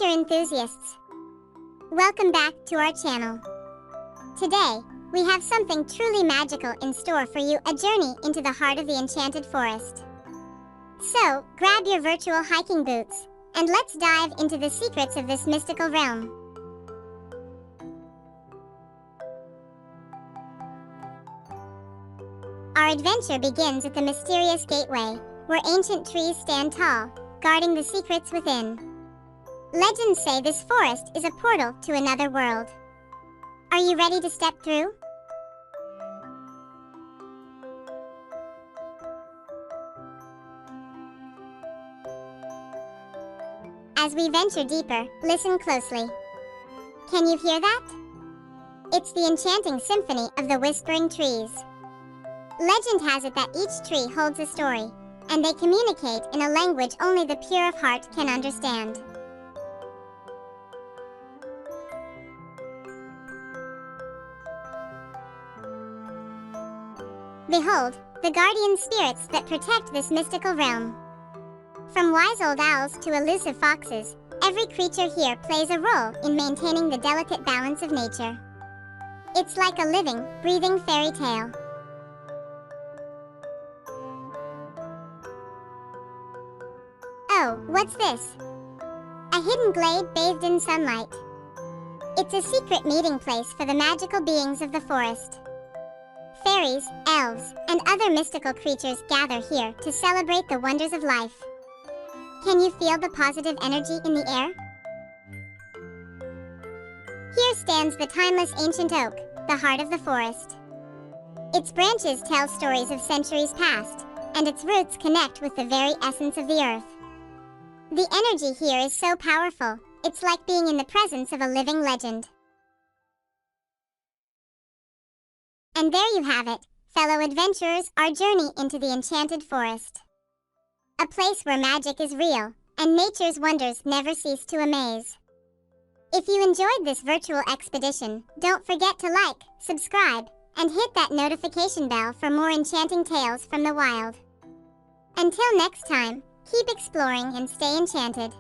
nature enthusiasts. Welcome back to our channel. Today, we have something truly magical in store for you, a journey into the heart of the enchanted forest. So, grab your virtual hiking boots, and let's dive into the secrets of this mystical realm. Our adventure begins at the mysterious gateway, where ancient trees stand tall, guarding the secrets within. Legends say this forest is a portal to another world. Are you ready to step through? As we venture deeper, listen closely. Can you hear that? It's the enchanting symphony of the whispering trees. Legend has it that each tree holds a story, and they communicate in a language only the pure of heart can understand. Behold, the guardian spirits that protect this mystical realm. From wise old owls to elusive foxes, every creature here plays a role in maintaining the delicate balance of nature. It's like a living, breathing fairy tale. Oh, what's this? A hidden glade bathed in sunlight. It's a secret meeting place for the magical beings of the forest. Fairies, elves, and other mystical creatures gather here to celebrate the wonders of life. Can you feel the positive energy in the air? Here stands the timeless ancient oak, the heart of the forest. Its branches tell stories of centuries past, and its roots connect with the very essence of the earth. The energy here is so powerful, it's like being in the presence of a living legend. And there you have it, fellow adventurers, our journey into the enchanted forest. A place where magic is real, and nature's wonders never cease to amaze. If you enjoyed this virtual expedition, don't forget to like, subscribe, and hit that notification bell for more enchanting tales from the wild. Until next time, keep exploring and stay enchanted.